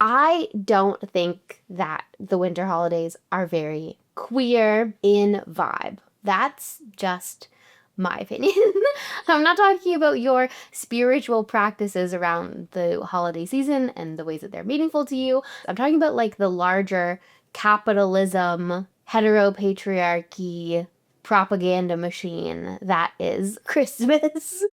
I don't think that the winter holidays are very queer in vibe. That's just my opinion. I'm not talking about your spiritual practices around the holiday season and the ways that they're meaningful to you. I'm talking about like the larger capitalism, heteropatriarchy, propaganda machine that is Christmas.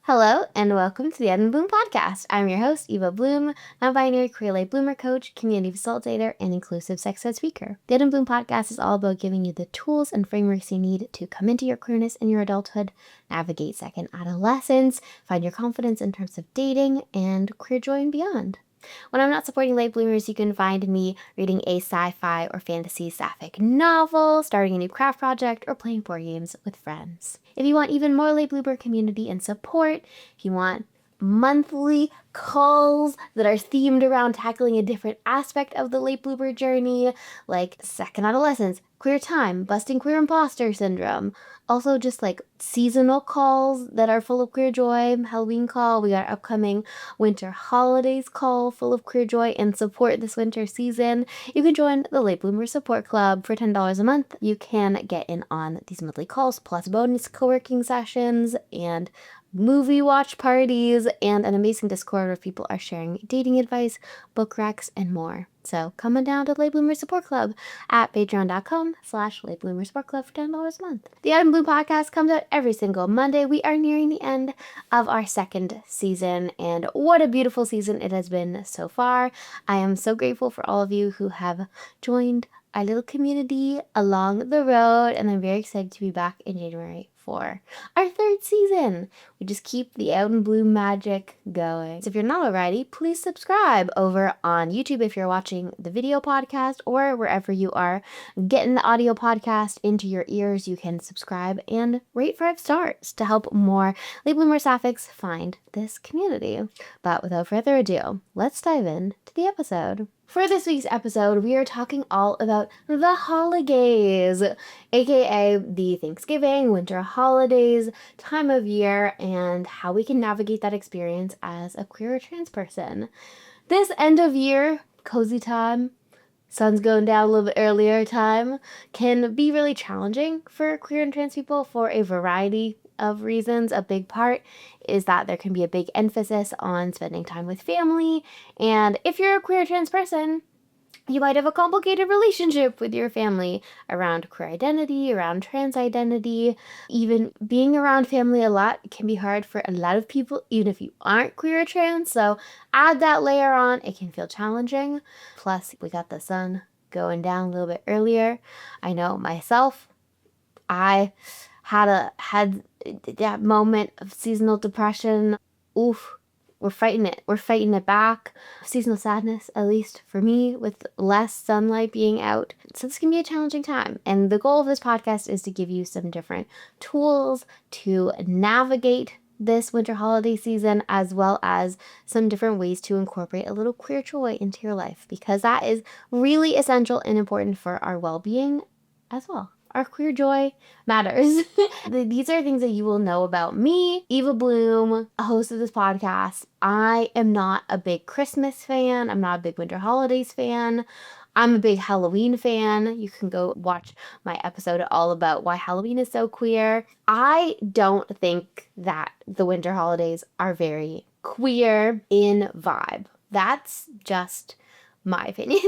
Hello, and welcome to the Eva Bloom podcast. I'm your host, Eva Bloom, non-binary queer life bloomer coach, community facilitator, and inclusive sex ed speaker. The Eva Bloom podcast is all about giving you the tools and frameworks you need to come into your queerness in your adulthood, navigate second adolescence, find your confidence in terms of dating, and queer joy and beyond. When I'm not supporting late bloomers, you can find me reading a sci-fi or fantasy sapphic novel, starting a new craft project, or playing board games with friends. If you want even more late bloomer community and support, if you want monthly calls that are themed around tackling a different aspect of the late bloomer journey, like second adolescence, queer time, busting queer imposter syndrome. Also just like seasonal calls that are full of queer joy, Halloween call, we got our upcoming winter holidays call full of queer joy and support this winter season. You can join the Late Bloomer Support Club for $10 a month. You can get in on these monthly calls, plus bonus co-working sessions and movie watch parties, and an amazing Discord where people are sharing dating advice, book recs, and more. So come on down to Late Bloomer Support Club at patreon.com/Late Bloomer Support Club for $10 a month. The Eva Bloom podcast comes out every single Monday. We are nearing the end of our second season, and what a beautiful season it has been so far. I am so grateful for all of you who have joined our little community along the road, and I'm very excited to be back in January for our third season. We just keep the Out and Bloom magic going. So if you're not already, please subscribe over on YouTube if you're watching the video podcast, or wherever you are getting the audio podcast into your ears. You can subscribe and rate 5 stars to help more late bloomer sapphics find this community. But without further ado, let's dive into the episode. For this week's episode, we are talking all about the holidays, aka the Thanksgiving, winter holidays, time of year, and how we can navigate that experience as a queer or trans person. This end of year, cozy time, sun's going down a little bit earlier time, can be really challenging for queer and trans people for a variety of reasons. A big part is that there can be a big emphasis on spending time with family, and if you're a queer trans person, you might have a complicated relationship with your family around queer identity, around trans identity. Even being around family a lot can be hard for a lot of people, even if you aren't queer or trans. So add that layer on, it can feel challenging. Plus, we got the sun going down a little bit earlier. I know myself, I had that moment of seasonal depression. Oof. We're fighting it. We're fighting it back. Seasonal sadness, at least for me, with less sunlight being out. So this can be a challenging time. And the goal of this podcast is to give you some different tools to navigate this winter holiday season, as well as some different ways to incorporate a little queer joy into your life, because that is really essential and important for our well-being as well. Our queer joy matters. These are things that you will know about me, Eva Bloom, a host of this podcast. I am not a big Christmas fan. I'm not a big winter holidays fan. I'm a big Halloween fan. You can go watch my episode all about why Halloween is so queer. I don't think that the winter holidays are very queer in vibe. That's just my opinion.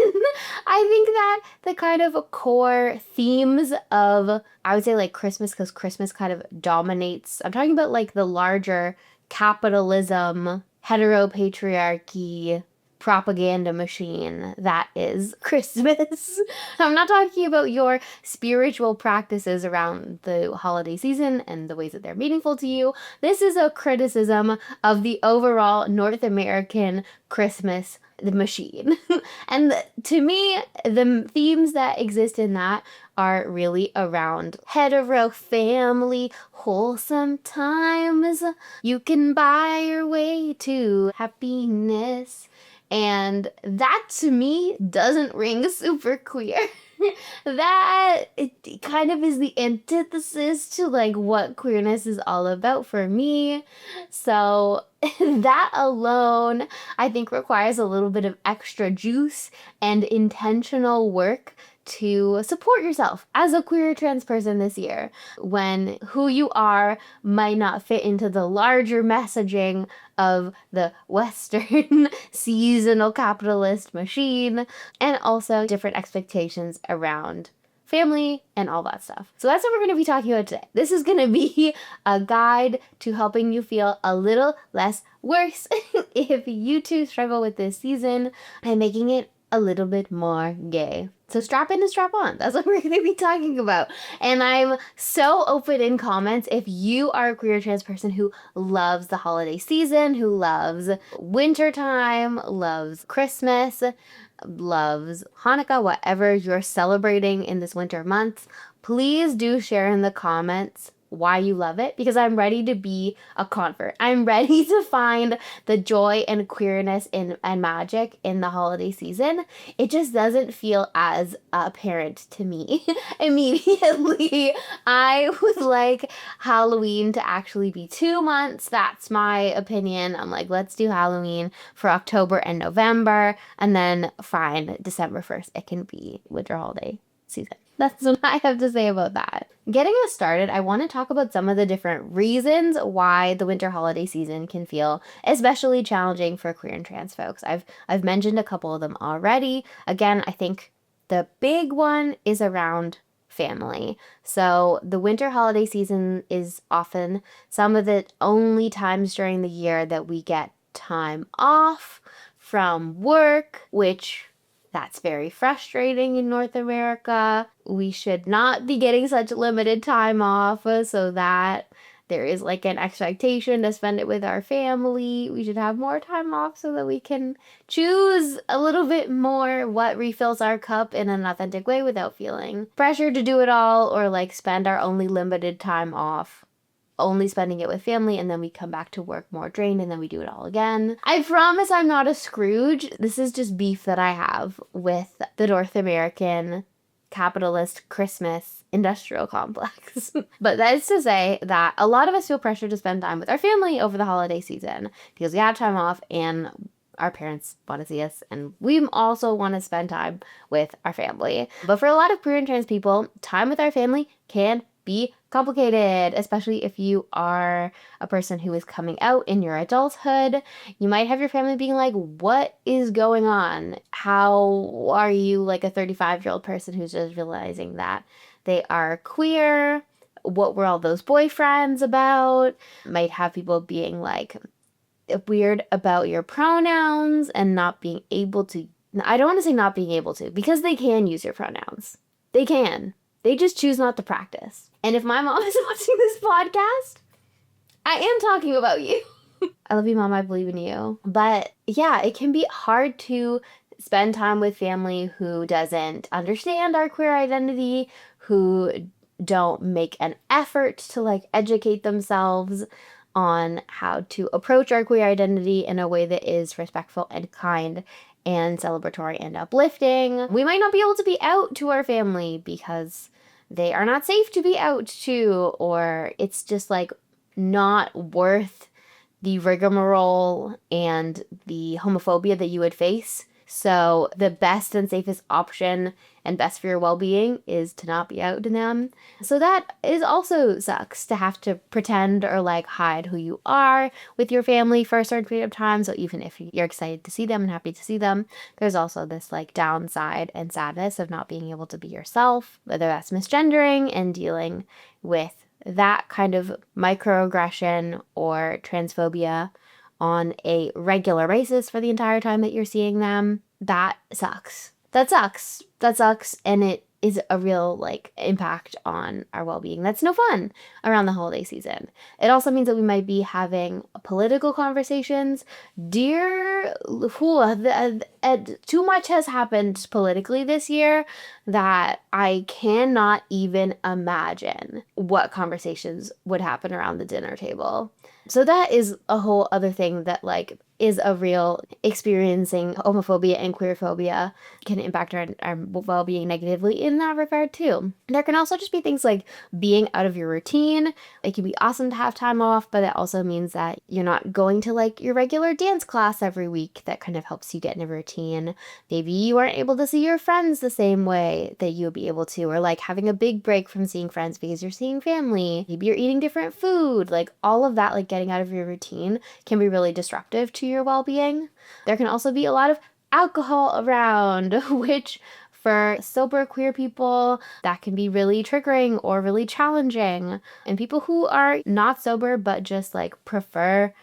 I think that the kind of core themes of, I would say like Christmas, because Christmas kind of dominates. I'm talking about like the larger capitalism, heteropatriarchy, propaganda machine that is Christmas. I'm not talking about your spiritual practices around the holiday season and the ways that they're meaningful to you. This is a criticism of the overall North American Christmas the machine. And to me, the themes that exist in that are really around hetero family, wholesome times. You can buy your way to happiness And that to me doesn't ring super queer. That it kind of is the antithesis to like what queerness is all about for me. So that alone, I think, requires a little bit of extra juice and intentional work to support yourself as a queer trans person this year when who you are might not fit into the larger messaging of the Western seasonal capitalist machine, and also different expectations around family and all that stuff. So that's what we're going to be talking about today. This is going to be a guide to helping you feel a little less worse if you too struggle with this season and making it a little bit more gay. So strap in and strap on. That's what we're going to be talking about. And I'm so open in comments if you are a queer trans person who loves the holiday season, who loves wintertime, loves Christmas, loves Hanukkah, whatever you're celebrating in this winter month. Please do share in the comments why you love it, because I'm ready to be a convert. I'm ready to find the joy and queerness and magic in the holiday season. It just doesn't feel as apparent to me immediately. I would like Halloween to actually be 2 months. That's my opinion. I'm like, let's do Halloween for October and November, and then fine, December 1st, it can be winter holiday season. That's what I have to say about that. Getting us started, I want to talk about some of the different reasons why the winter holiday season can feel especially challenging for queer and trans folks. I've mentioned a couple of them already. Again, I think the big one is around family. So the winter holiday season is often some of the only times during the year that we get time off from work, which that's very frustrating in North America. We should not be getting such limited time off so that there is like an expectation to spend it with our family. We should have more time off so that we can choose a little bit more what refills our cup in an authentic way without feeling pressure to do it all or like spend our only limited time off only spending it with family, and then we come back to work more drained, and then we do it all again. I promise I'm not a Scrooge. This is just beef that I have with the North American capitalist Christmas industrial complex. But that is to say that a lot of us feel pressure to spend time with our family over the holiday season because we have time off and our parents want to see us, and we also want to spend time with our family. But for a lot of queer and trans people, time with our family can be complicated, especially if you are a person who is coming out in your adulthood. You might have your family being like, what is going on? How are you like a 35-year-old person who's just realizing that they are queer? What were all those boyfriends about? Might have people being like weird about your pronouns and not being able to, I don't want to say not being able to, because they can use your pronouns. They can. They just choose not to practice. And if my mom is watching this podcast, I am talking about you. I love you, Mom. I believe in you. But yeah, it can be hard to spend time with family who doesn't understand our queer identity, who don't make an effort to like educate themselves on how to approach our queer identity in a way that is respectful and kind and celebratory and uplifting. We might not be able to be out to our family because they are not safe to be out to, or it's just like not worth the rigmarole and the homophobia that you would face. So the best and safest option and best for your well-being is to not be out to them. So that is also sucks to have to pretend or like hide who you are with your family for a certain period of time. So even if you're excited to see them and happy to see them, there's also this like downside and sadness of not being able to be yourself, whether that's misgendering and dealing with that kind of microaggression or transphobia on a regular basis for the entire time that you're seeing them. That sucks. That sucks. And it is a real like impact on our well-being. That's no fun around the holiday season. It also means that we might be having political conversations. Too much has happened politically this year that I cannot even imagine what conversations would happen around the dinner table. So that is a whole other thing that like is a real. Experiencing homophobia and queerphobia can impact our well-being negatively in that regard too. There can also just be things like being out of your routine. It can be awesome to have time off, but it also means that you're not going to like your regular dance class every week. That kind of helps you get in a routine. Maybe you aren't able to see your friends the same way that you would be able to, or like having a big break from seeing friends because you're seeing family. Maybe you're eating different food. Like all of that, like getting out of your routine can be really disruptive to your well-being. There can also be a lot of alcohol around, which for sober queer people, that can be really triggering or really challenging. And people who are not sober but just like prefer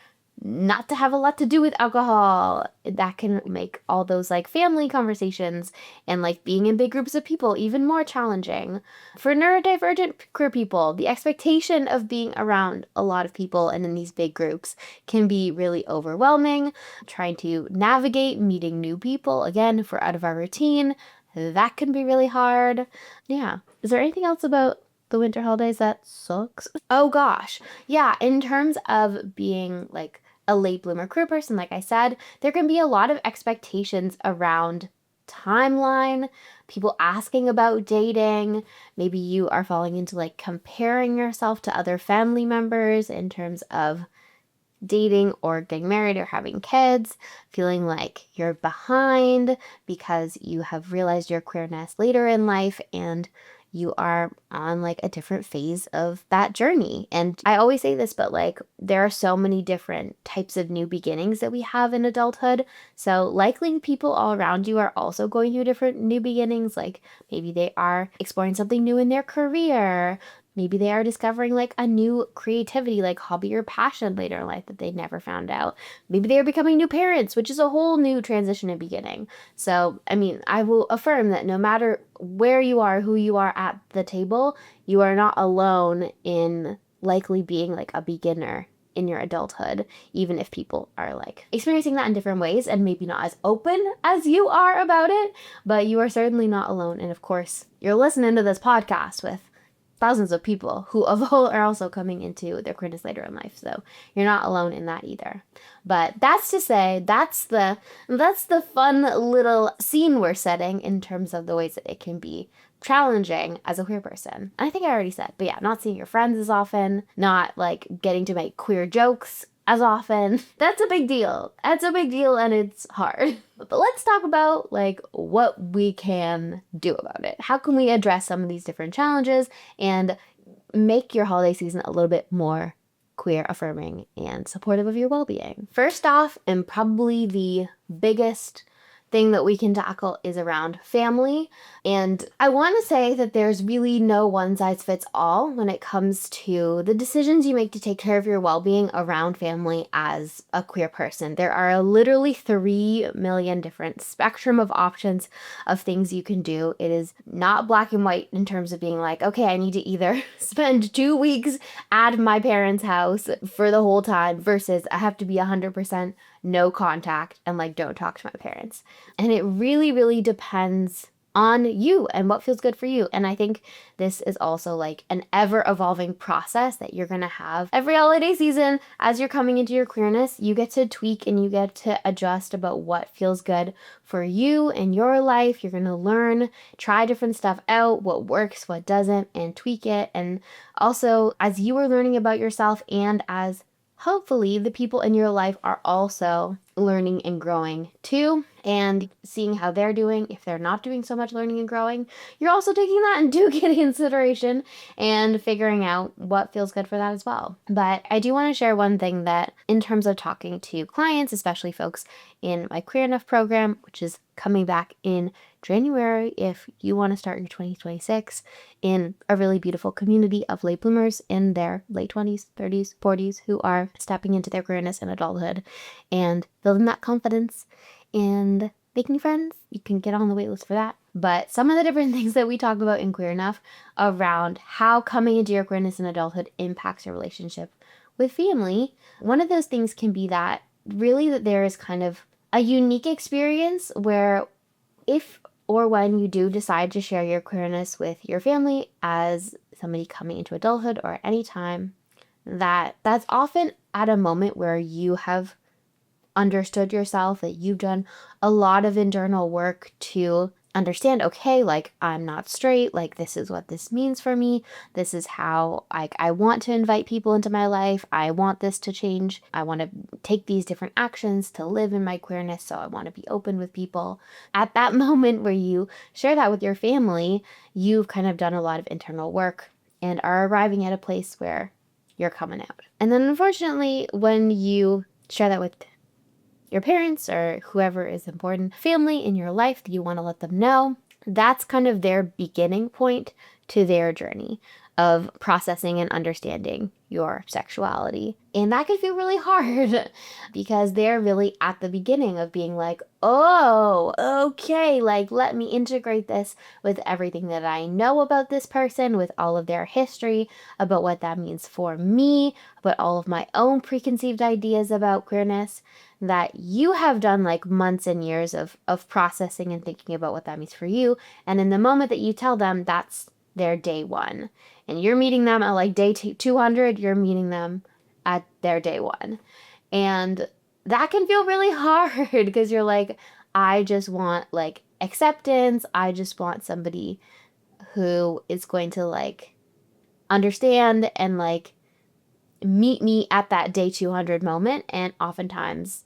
not to have a lot to do with alcohol, that can make all those like family conversations and like being in big groups of people even more challenging. For neurodivergent queer people, the expectation of being around a lot of people and in these big groups can be really overwhelming. Trying to navigate meeting new people, again, if we're out of our routine, that can be really hard. Yeah. Is there anything else about the winter holidays that sucks? Oh gosh. Yeah, in terms of being like a late bloomer queer person, like I said, there can be a lot of expectations around timeline, people asking about dating. Maybe you are falling into like comparing yourself to other family members in terms of dating or getting married or having kids, feeling like you're behind because you have realized your queerness later in life and you are on like a different phase of that journey. And I always say this, but like there are so many different types of new beginnings that we have in adulthood. So likely people all around you are also going through different new beginnings. Like maybe they are exploring something new in their career. Maybe they are discovering like a new creativity, like hobby or passion later in life that they never found out. Maybe they are becoming new parents, which is a whole new transition and beginning. So, I mean, I will affirm that no matter where you are, who you are at the table, you are not alone in likely being like a beginner in your adulthood, even if people are like experiencing that in different ways and maybe not as open as you are about it, but you are certainly not alone. And of course, you're listening to this podcast with thousands of people who are also coming into their queerness later in life. So you're not alone in that either. But that's to say, that's the fun little scene we're setting in terms of the ways that it can be challenging as a queer person. I think I already said, but yeah, not seeing your friends as often, not like getting to make queer jokes as often. That's a big deal. That's a big deal and it's hard. But let's talk about like what we can do about it. How can we address some of these different challenges and make your holiday season a little bit more queer affirming and supportive of your well-being? First off, and probably the biggest thing that we can tackle is around family. And I want to say that there's really no one size fits all when it comes to the decisions you make to take care of your well-being around family as a queer person. There are literally 3 million different spectrum of options of things you can do. It is not black and white in terms of being like, okay, I need to either spend 2 weeks at my parents' house for the whole time versus I have to be 100% no contact and like don't talk to my parents. And it really, really depends on you and what feels good for you. And I think this is also like an ever evolving process that you're going to have every holiday season. As you're coming into your queerness, you get to tweak and you get to adjust about what feels good for you and your life. You're going to learn, try different stuff out, what works, what doesn't, and tweak it. And also, as you are learning about yourself and as hopefully the people in your life are also learning and growing too, and seeing how they're doing. If they're not doing so much learning and growing, you're also taking that into consideration and figuring out what feels good for that as well. But I do want to share one thing that in terms of talking to clients, especially folks in my Queer Enough program, which is coming back in January, if you want to start your 2026 in a really beautiful community of late bloomers in their late 20s, 30s, 40s who are stepping into their queerness and adulthood and building that confidence and making friends, you can get on the wait list for that. But some of the different things that we talk about in Queer Enough around how coming into your queerness and adulthood impacts your relationship with family, one of those things can be that really that there is kind of a unique experience where if or when you do decide to share your queerness with your family as somebody coming into adulthood or at any time, that's often at a moment where you have understood yourself, that you've done a lot of internal work to understand, okay, like I'm not straight, like this is what this means for me. This is how I want to invite people into my life. I want this to change. I want to take these different actions to live in my queerness. So I want to be open with people. At that moment where you share that with your family, you've kind of done a lot of internal work and are arriving at a place where you're coming out. And then unfortunately, when you share that with your parents or whoever is important, family in your life that you want to let them know, that's kind of their beginning point to their journey of processing and understanding your sexuality. And that can feel really hard because they're really at the beginning of being like, oh, okay, like let me integrate this with everything that I know about this person, with all of their history, about what that means for me, about all of my own preconceived ideas about queerness that you have done like months and years of processing and thinking about what that means for you. And in the moment that you tell them, that's their day one. And you're meeting them at like day 200, you're meeting them at their day one. And that can feel really hard because you're like, I just want like acceptance. I just want somebody who is going to like understand and like meet me at that day 200 moment. And oftentimes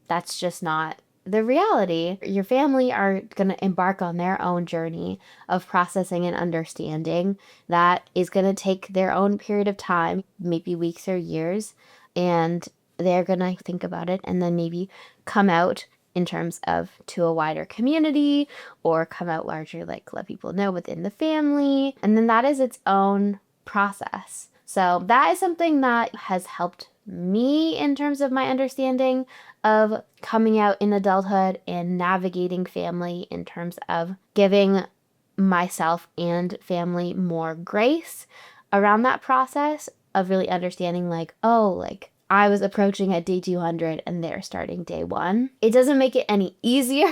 that's just not the reality. Your family are going to embark on their own journey of processing and understanding that is going to take their own period of time, maybe weeks or years, and they're going to think about it and then maybe come out in terms of to a wider community or come out larger, like let people know within the family. And then that is its own process. So that is something that has helped me in terms of my understanding of coming out in adulthood and navigating family in terms of giving myself and family more grace around that process of really understanding like, oh, like I was approaching at day 200 and they're starting day one. It doesn't make it any easier.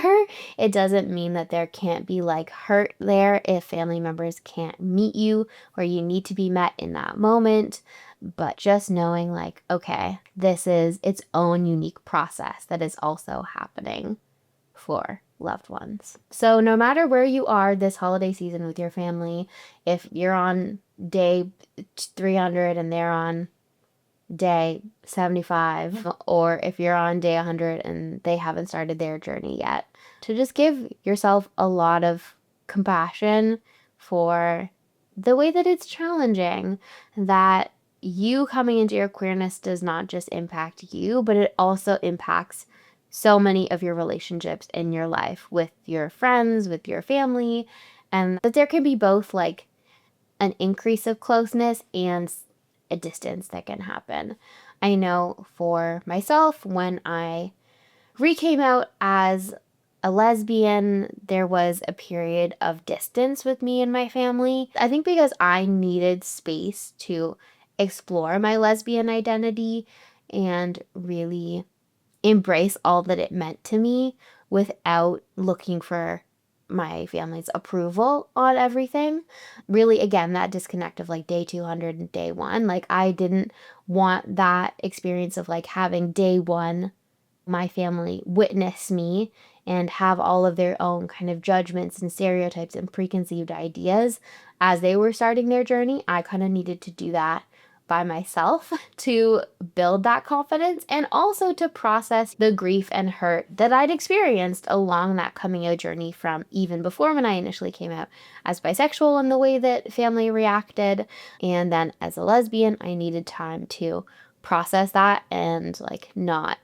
It doesn't mean that there can't be like hurt there if family members can't meet you or you need to be met in that moment. But just knowing like, okay, this is its own unique process that is also happening for loved ones. So no matter where you are this holiday season with your family, if you're on day 300 and they're on day 75, or if you're on day 100 and they haven't started their journey yet, to just give yourself a lot of compassion for the way that it's challenging, that you coming into your queerness does not just impact you, but it also impacts so many of your relationships in your life with your friends, with your family, and that there can be both like an increase of closeness and a distance that can happen. I know for myself, when I came out as a lesbian, there was a period of distance with me and my family. I think because I needed space to explore my lesbian identity and really embrace all that it meant to me without looking for my family's approval on everything. Really, again, that disconnect of like day 200 and day one. Like, I didn't want that experience of like having day one, my family witness me and have all of their own kind of judgments and stereotypes and preconceived ideas as they were starting their journey. I kind of needed to do that by myself to build that confidence and also to process the grief and hurt that I'd experienced along that coming out journey from even before when I initially came out as bisexual and the way that family reacted. And then as a lesbian, I needed time to process that and like not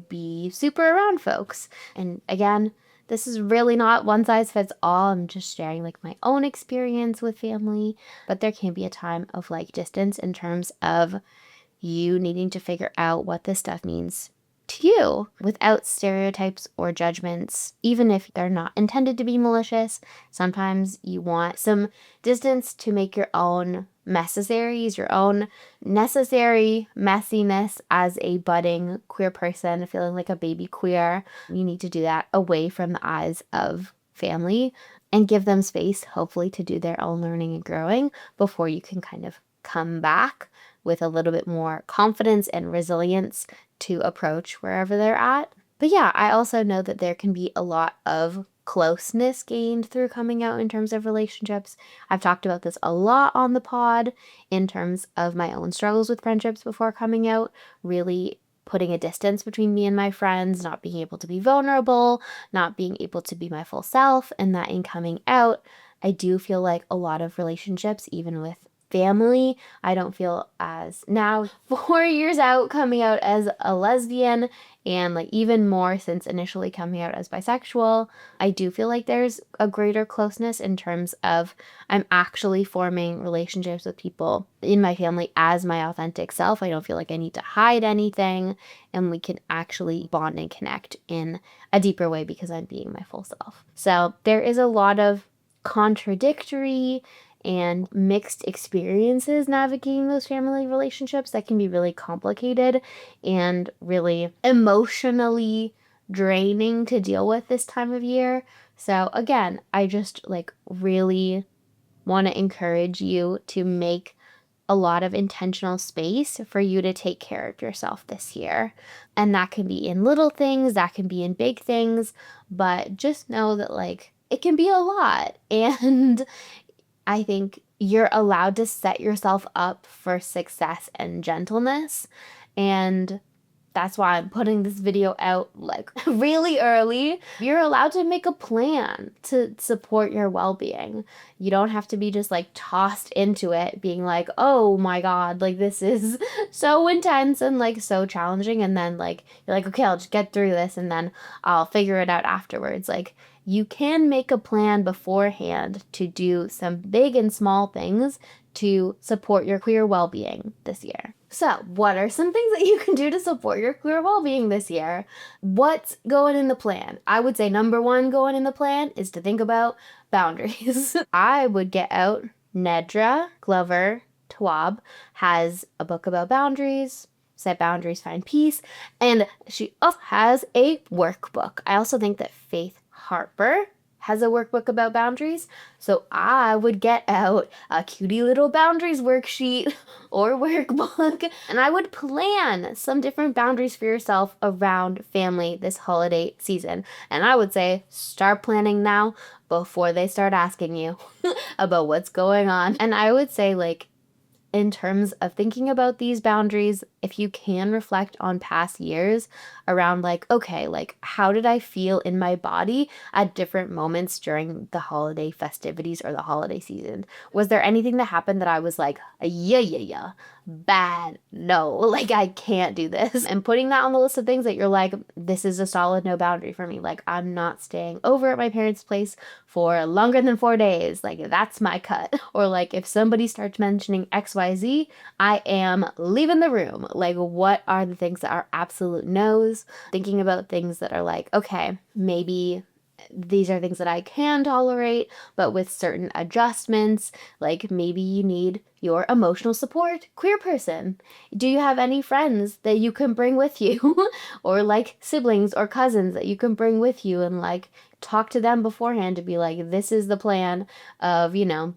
be super around folks. And again, this is really not one size fits all. I'm just sharing like my own experience with family, but there can be a time of like distance in terms of you needing to figure out what this stuff means to you without stereotypes or judgments, even if they're not intended to be malicious. Sometimes you want some distance to make your own necessaries, your own necessary messiness as a budding queer person, feeling like a baby queer. You need to do that away from the eyes of family and give them space, hopefully, to do their own learning and growing before you can kind of come back with a little bit more confidence and resilience to approach wherever they're at. But yeah, I also know that there can be a lot of closeness gained through coming out in terms of relationships. I've talked about this a lot on the pod in terms of my own struggles with friendships before coming out, really putting a distance between me and my friends, not being able to be vulnerable, not being able to be my full self, and that in coming out, I do feel like a lot of relationships, even with family, I don't feel as now 4 years out coming out as a lesbian and like even more since initially coming out as bisexual, I do feel like there's a greater closeness in terms of I'm actually forming relationships with people in my family as my authentic self. I don't feel like I need to hide anything, and we can actually bond and connect in a deeper way because I'm being my full self. So there is a lot of contradictory and mixed experiences navigating those family relationships that can be really complicated and really emotionally draining to deal with this time of year. So again, I just like really want to encourage you to make a lot of intentional space for you to take care of yourself this year. And that can be in little things, that can be in big things, but just know that like it can be a lot. And I think you're allowed to set yourself up for success and gentleness. And that's why I'm putting this video out like really early. You're allowed to make a plan to support your well-being. You don't have to be just like tossed into it being like, oh my God, like this is so intense and like so challenging. And then like, you're like, okay, I'll just get through this and then I'll figure it out afterwards. Like you can make a plan beforehand to do some big and small things to support your queer well-being this year. So, what are some things that you can do to support your queer well-being this year? What's going in the plan? I would say number one going in the plan is to think about boundaries. I would get out Nedra Glover Twab has a book about boundaries, Set Boundaries, Find Peace, and she also has a workbook. I also think that Faith Harper has a workbook about boundaries, so I would get out a cutie little boundaries worksheet or workbook, and I would plan some different boundaries for yourself around family this holiday season. And I would say start planning now before they start asking you about what's going on. And I would say like in terms of thinking about these boundaries, if you can reflect on past years around like, okay, like how did I feel in my body at different moments during the holiday festivities or the holiday season? Was there anything that happened that I was like, yeah, bad, no, like I can't do this? And putting that on the list of things that you're like, this is a solid no boundary for me. Like I'm not staying over at my parents' place for longer than 4 days. Like that's my cut. Or like if somebody starts mentioning XYZ, I am leaving the room. Like what are the things that are absolute no's? Thinking about things that are like, okay, maybe these are things that I can tolerate, but with certain adjustments, like maybe you need your emotional support queer person. Do you have any friends that you can bring with you or like siblings or cousins that you can bring with you and like talk to them beforehand to be like, this is the plan of,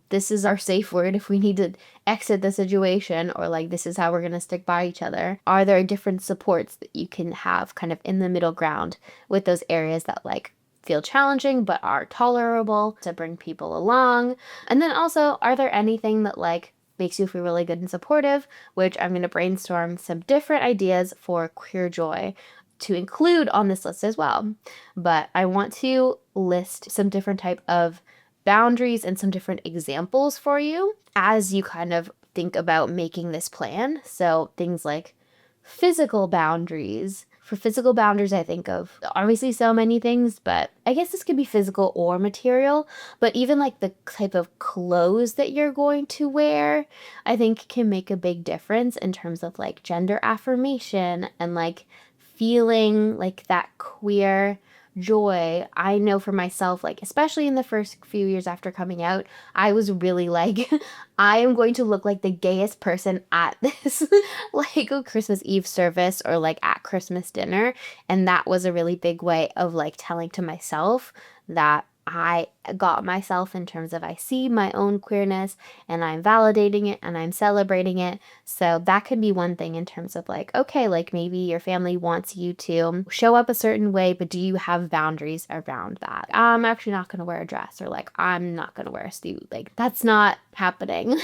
this is our safe word if we need to exit the situation, or like, this is how we're going to stick by each other. Are there different supports that you can have kind of in the middle ground with those areas that like feel challenging but are tolerable to bring people along? And then also, are there anything that like makes you feel really good and supportive, which I'm going to brainstorm some different ideas for queer joy to include on this list as well. But I want to list some different type of boundaries and some different examples for you as you kind of think about making this plan. So things like physical boundaries. For physical boundaries, I think of obviously so many things, but I guess this could be physical or material. But even like the type of clothes that you're going to wear, I think can make a big difference in terms of like gender affirmation and like feeling like that queer joy. I know for myself, like especially in the first few years after coming out, I was really like, I am going to look like the gayest person at this like a Christmas Eve service or like at Christmas dinner. And that was a really big way of like telling to myself that I got myself in terms of I see my own queerness and I'm validating it and I'm celebrating it. So that could be one thing in terms of like, okay, like maybe your family wants you to show up a certain way, but do you have boundaries around that? I'm actually not going to wear a dress, or like, I'm not going to wear a suit. Like, that's not happening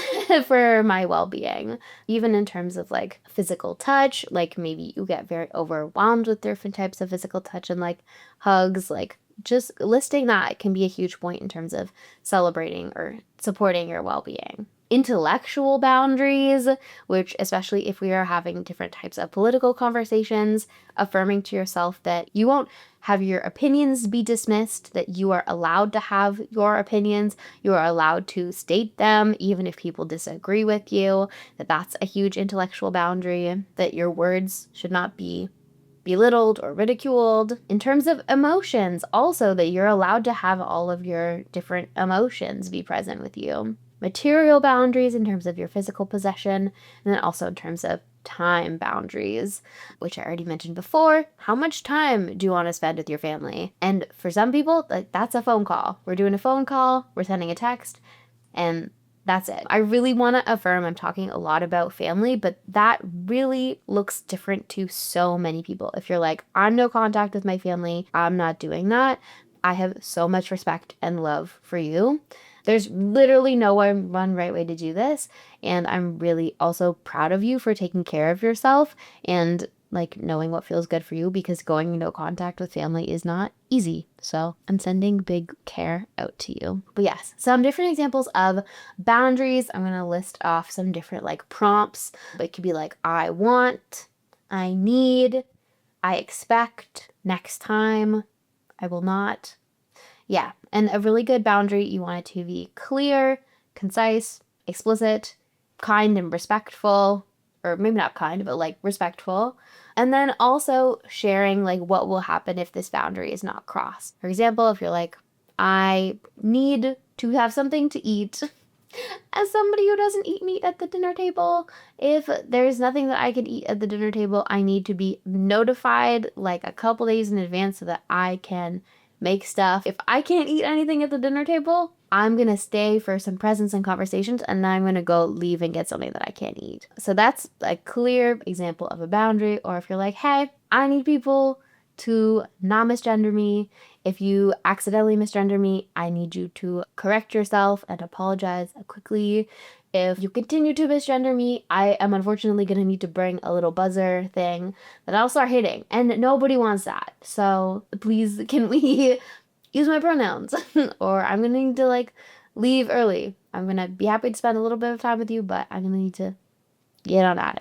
for my well-being. Even in terms of like physical touch, like maybe you get very overwhelmed with different types of physical touch and like hugs, like just listing that can be a huge point in terms of celebrating or supporting your well-being. Intellectual boundaries, which especially if we are having different types of political conversations, affirming to yourself that you won't have your opinions be dismissed, that you are allowed to have your opinions, you are allowed to state them even if people disagree with you, that's a huge intellectual boundary, that your words should not be belittled or ridiculed. In terms of emotions, also that you're allowed to have all of your different emotions be present with you. Material boundaries in terms of your physical possession, and then also in terms of time boundaries, which I already mentioned before. How much time do you want to spend with your family? And for some people, like, that's a phone call. We're doing a phone call, we're sending a text, and that's it. I really want to affirm I'm talking a lot about family, but that really looks different to so many people. If you're like, I'm no contact with my family, I'm not doing that, I have so much respect and love for you. There's literally no one right way to do this. And I'm really also proud of you for taking care of yourself and like knowing what feels good for you, because going no contact with family is not easy. So I'm sending big care out to you. But yes, some different examples of boundaries. I'm going to list off some different like prompts. But it could be like, I want, I need, I expect, next time, I will not. Yeah. And a really good boundary, you want it to be clear, concise, explicit, kind and respectful, or maybe not kind, but like respectful. And then also sharing like what will happen if this boundary is not crossed. For example, if you're like, I need to have something to eat. As somebody who doesn't eat meat at the dinner table, if there's nothing that I can eat at the dinner table, I need to be notified like a couple days in advance so that I can make stuff. If I can't eat anything at the dinner table, I'm going to stay for some presents and conversations, and then I'm going to go leave and get something that I can't eat. So that's a clear example of a boundary. Or if you're like, hey, I need people to not misgender me. If you accidentally misgender me, I need you to correct yourself and apologize quickly. If you continue to misgender me, I am unfortunately going to need to bring a little buzzer thing that I'll start hitting. And nobody wants that. So please, can we use my pronouns? Or I'm going to need to like leave early. I'm going to be happy to spend a little bit of time with you, but I'm going to need to get on out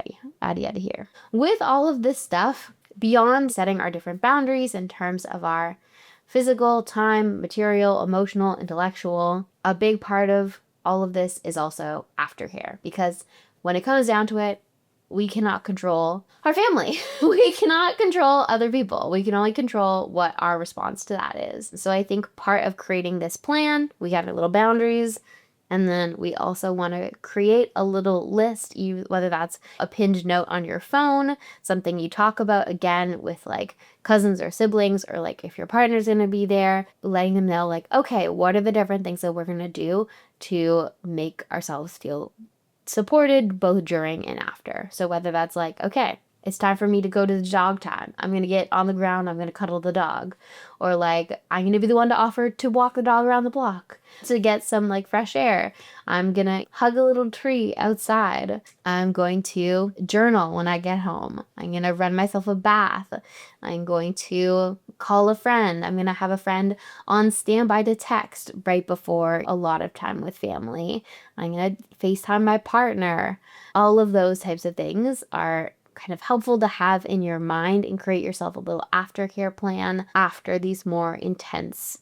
of here. With all of this stuff, beyond setting our different boundaries in terms of our physical, time, material, emotional, intellectual, a big part of all of this is also aftercare, because when it comes down to it, we cannot control our family. We cannot control other people. We can only control what our response to that is. So I think part of creating this plan, we got our little boundaries, and then we also want to create a little list, whether that's a pinned note on your phone, something you talk about again with like cousins or siblings, or like if your partner's going to be there, letting them know like, okay, what are the different things that we're going to do to make ourselves feel supported both during and after. So whether that's like, okay, it's time for me to go to the dog time. I'm going to get on the ground. I'm going to cuddle the dog. Or like, I'm going to be the one to offer to walk the dog around the block to get some like fresh air. I'm going to hug a little tree outside. I'm going to journal when I get home. I'm going to run myself a bath. I'm going to call a friend. I'm going to have a friend on standby to text right before a lot of time with family. I'm going to FaceTime my partner. All of those types of things are kind of helpful to have in your mind and create yourself a little aftercare plan after these more intense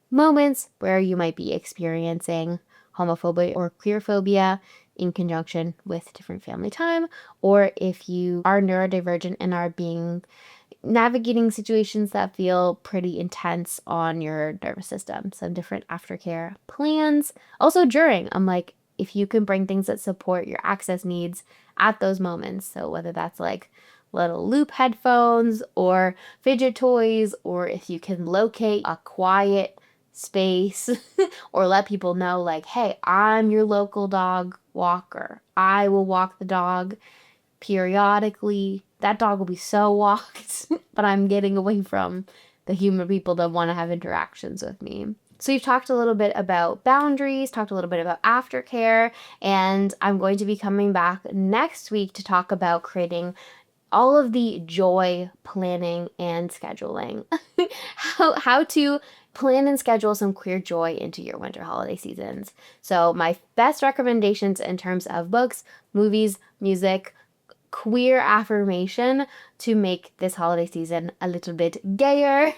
moments where you might be experiencing homophobia or queerphobia in conjunction with different family time, or if you are neurodivergent and are navigating situations that feel pretty intense on your nervous system. Some different aftercare plans. Also during, I'm like, if you can bring things that support your access needs at those moments. So whether that's like little loop headphones or fidget toys, or if you can locate a quiet space or let people know like, hey, I'm your local dog walker. I will walk the dog periodically. That dog will be so walked, but I'm getting away from the human people that want to have interactions with me. So you've talked a little bit about boundaries, talked a little bit about aftercare, and I'm going to be coming back next week to talk about creating all of the joy planning and scheduling. how to plan and schedule some queer joy into your winter holiday seasons. So my best recommendations in terms of books, movies, music, queer affirmation to make this holiday season a little bit gayer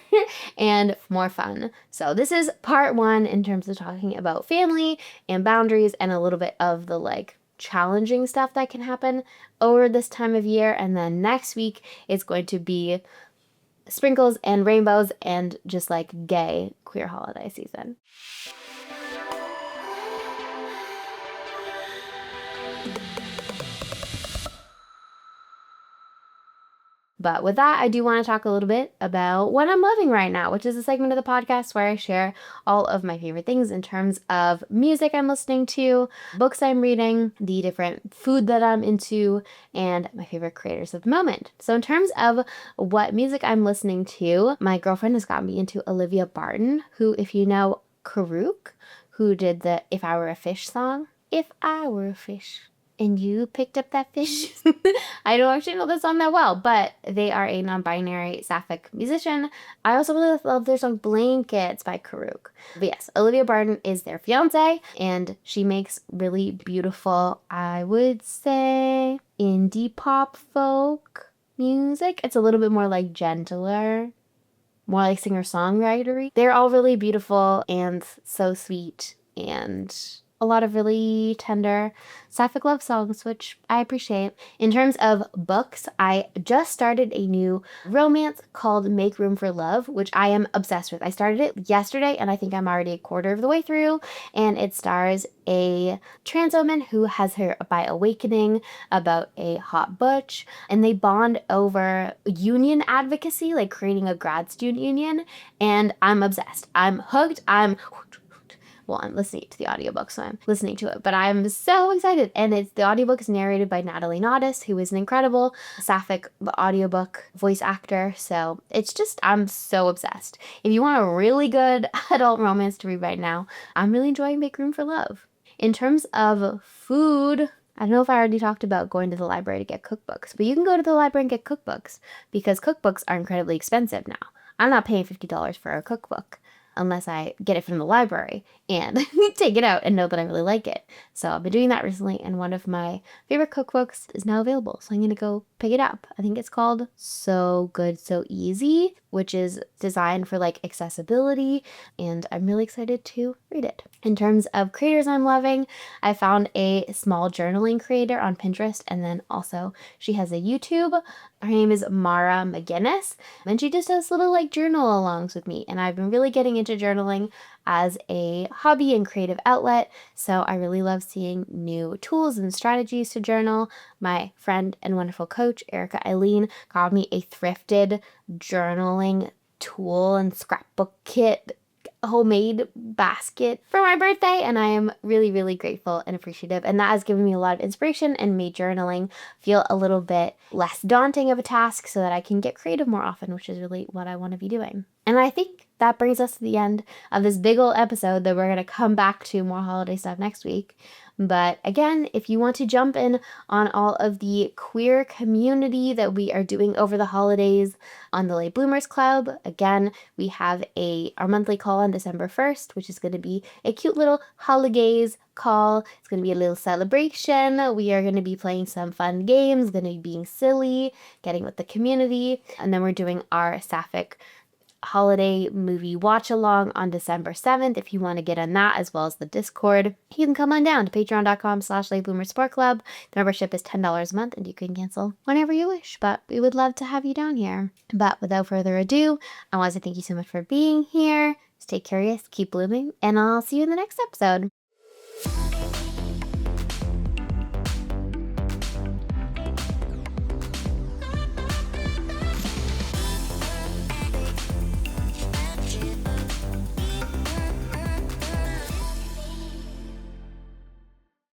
and more fun. So this is part 1 in terms of talking about family and boundaries and a little bit of the like challenging stuff that can happen over this time of year. And then next week is going to be sprinkles and rainbows and just like gay queer holiday season. But with that, I do want to talk a little bit about what I'm loving right now, which is a segment of the podcast where I share all of my favorite things in terms of music I'm listening to, books I'm reading, the different food that I'm into, and my favorite creators of the moment. So in terms of what music I'm listening to, my girlfriend has got me into Olivia Barton, who, if you know Karuk, who did the If I Were a Fish song, If I Were a Fish, and you picked up that fish. I don't actually know the song that well, but they are a non-binary sapphic musician. I also really love their song Blankets by Karuk. But yes, Olivia Barton is their fiance, and she makes really beautiful, I would say, indie pop folk music. It's a little bit more like gentler, more like singer-songwritery. They're all really beautiful and so sweet, and a lot of really tender sapphic love songs, which I appreciate. In terms of books, I just started a new romance called Make Room for Love, which I am obsessed with. I started it yesterday, and I think I'm already a quarter of the way through, and it stars a trans woman who has her bi awakening about a hot butch, and they bond over union advocacy, like creating a grad student union, and I'm obsessed. I'm hooked. I'm listening to the audiobook, so I'm listening to it, but I'm so excited. And the audiobook is narrated by Natalie Naudis, who is an incredible sapphic audiobook voice actor. So it's just, I'm so obsessed. If you want a really good adult romance to read right now, I'm really enjoying Make Room for Love. In terms of food, I don't know if I already talked about going to the library to get cookbooks, but you can go to the library and get cookbooks because cookbooks are incredibly expensive now. I'm not paying $50 for a cookbook unless I get it from the library and take it out and know that I really like it. So I've been doing that recently, and one of my favorite cookbooks is now available. So I'm going to go pick it up. I think it's called So Good, So Easy, which is designed for like accessibility, and I'm really excited to read it. In terms of creators I'm loving, I found a small journaling creator on Pinterest, and then also she has a YouTube. Her name is Mara McGinnis, and she just does little like journal alongs with me, and I've been really getting into journaling as a hobby and creative outlet, so I really love seeing new tools and strategies to journal. My friend and wonderful coach, Erica Eileen, got me a thrifted journaling tool and scrapbook kit homemade basket for my birthday, and I am really, really grateful and appreciative, and that has given me a lot of inspiration and made journaling feel a little bit less daunting of a task so that I can get creative more often, which is really what I want to be doing. And I think that brings us to the end of this big old episode that we're going to come back to more holiday stuff next week. But again, if you want to jump in on all of the queer community that we are doing over the holidays on the Late Bloomers Club, again, we have our monthly call on December 1st, which is going to be a cute little holidays call. It's going to be a little celebration. We are going to be playing some fun games, going to be being silly, getting with the community, and then we're doing our sapphic holiday movie watch along on December 7th. If you want to get on that, as well as the Discord, you can come on down to patreon.com/latebloomersportclub. The membership is $10 a month, and you can cancel whenever you wish, but we would love to have you down here. But without further ado, I want to thank you so much for being here. Stay curious, keep blooming, and I'll see you in the next episode.